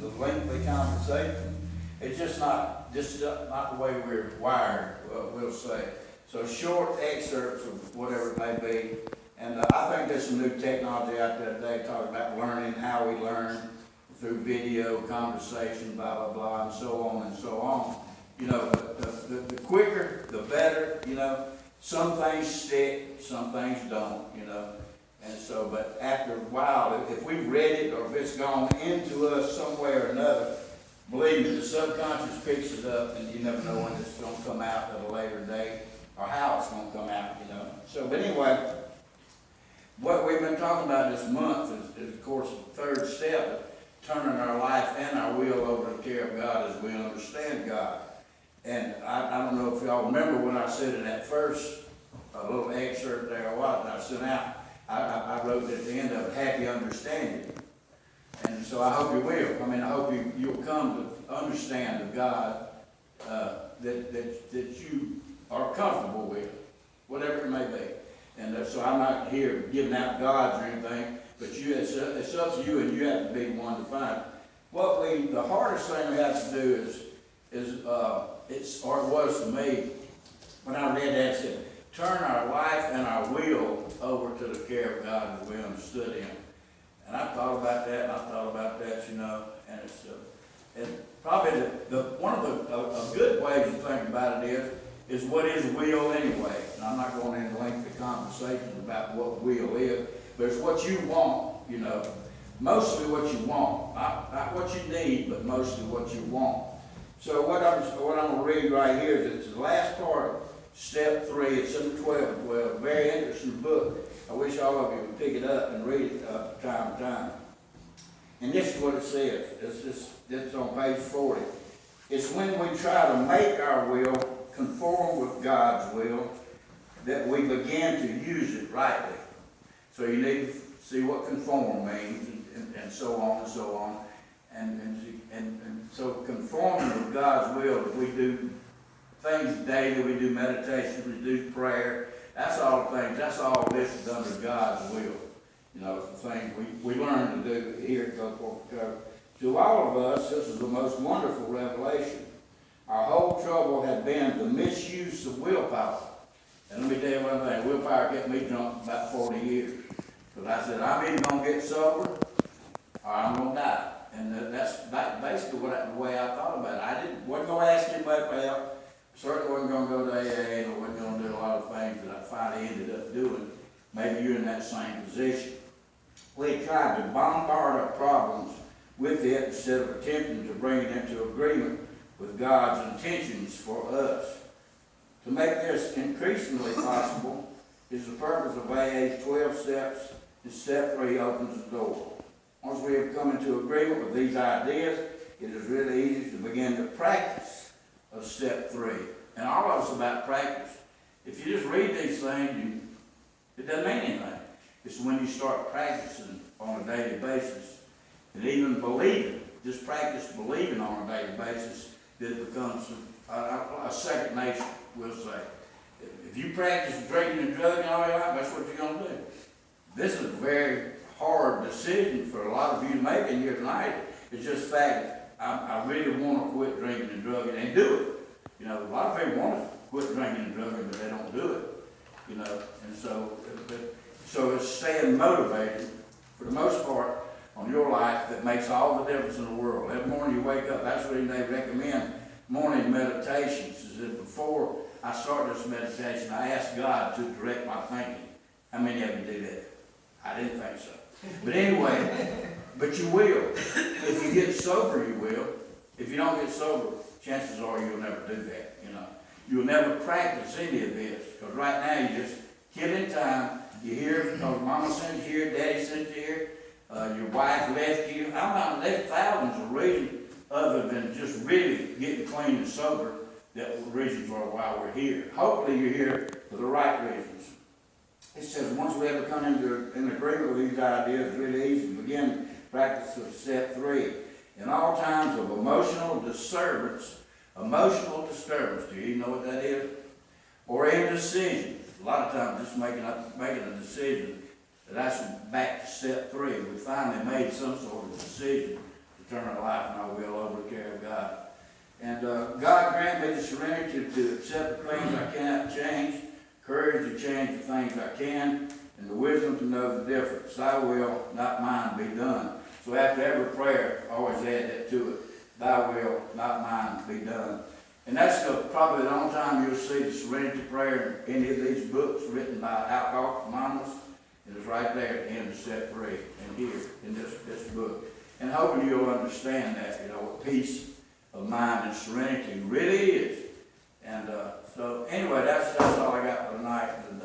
the lengthy conversation. It's just not the way we're wired, we'll say. So short excerpts of whatever it may be. And I think there's some new technology out there today talking about learning, how we learn through video, conversation, blah, blah, blah, and so on and so on. You know, the quicker, the better, you know. Some things stick, some things don't, you know. And so, but after a while, if we've read it or if it's gone into us some way or another, believe me, the subconscious picks it up, and you never know when it's going to come out at a later date or how it's going to come out, you know. So, but anyway, what we've been talking about this month is of course, the third step, turning our life and our will over to the care of God as we understand God. And I don't know if y'all remember when I said in that first little excerpt there, what I sent out, I wrote at the end of it, happy understanding. And so I hope you will. I mean, I hope you'll come to understand the God that you are comfortable with, whatever it may be. And so I'm not here giving out gods or anything, but it's up to you, and you have to be the one to find it. The hardest thing we have to do or it was to me, when I read that, it said, turn our life and our will over to the care of God as we understood Him. And I thought about that, you know, and it's probably one of the good ways to think about it is what is will anyway. And I'm not going into lengthy conversations about what will is, but it's what you want, you know, mostly what you want, not what you need, but mostly what you want. So what I'm going to read right here is it's the last part of step 3. It's in 12. Well, a very interesting book. I wish all of you would pick it up and read it time to time. And this is what it says. It's on page 40. It's when we try to make our will conform with God's will that we begin to use it rightly. So you need to see what conform means, and so on and so on. And so conforming with God's will, if we do things daily, we do meditation, we do prayer, that's all that's all listed under God's will. You know, the things we learn to do here at Conform. To all of us, this is the most wonderful revelation. Our whole trouble had been the misuse of willpower. And let me tell you one thing, willpower kept me drunk about 40 years. Because I said, I'm either going to get sober or I'm going to die. And that's basically the way I thought about it. Wasn't going to ask anybody for help. Certainly wasn't going to go to AA, and wasn't going to do a lot of things that I finally ended up doing. Maybe you're in that same position. We tried to bombard our problems with it instead of attempting to bring it into agreement with God's intentions for us. To make this increasingly possible is the purpose of AA's 12 steps, and step 3 opens the door. Once we have come into agreement with these ideas, it is really easy to begin the practice of step 3. And all of us about practice. If you just read these things, it doesn't mean anything. It's when you start practicing on a daily basis, and even believing, just practice believing on a daily basis, that it becomes a second nature, we'll say. If you practice drinking and drugging all your life, that's what you're going to do. This is a very hard decision for a lot of you to make in here tonight. It's just the fact that I really want to quit drinking and drugging and do it. You know, a lot of people want to quit drinking and drugging, but they don't do it. You know, and so it's staying motivated for the most part on your life that makes all the difference in the world. Every morning you wake up, that's what they recommend morning meditations. Is that before I start this meditation, I ask God to direct my thinking. How many of you do that? I didn't think so. But anyway, but you will. If you get sober, you will. If you don't get sober, chances are you'll never do that, you know. You'll never practice any of this. Because right now you're just killing time. You hear, because Mama sent you here, Daddy sent you here, your wife left you. I'm not left thousands of reasons other than just really getting clean and sober. That were reasons for why we're here. Hopefully you're here for the right reasons. It says once we ever come into an agreement with these ideas, it's really easy to begin practice of step 3. In all times of emotional disturbance, do you know what that is? Or indecision. A lot of times just making a decision. That's back to step 3. We finally made some sort of decision to turn our life and our will over to the care of God. And God grant me the serenity to accept the things I cannot change, courage to change the things I can, and the wisdom to know the difference. Thy will, not mine, be done. So after every prayer, I always add that to it. Thy will, not mine, be done. And that's probably the only time you'll see the serenity prayer in any of these books written by Alcoholics Anonymous. It is right there at the end of Step 3, and here in this book. And hoping you'll understand that, what peace of mind and serenity really is. And so anyway, that's all I got for tonight. And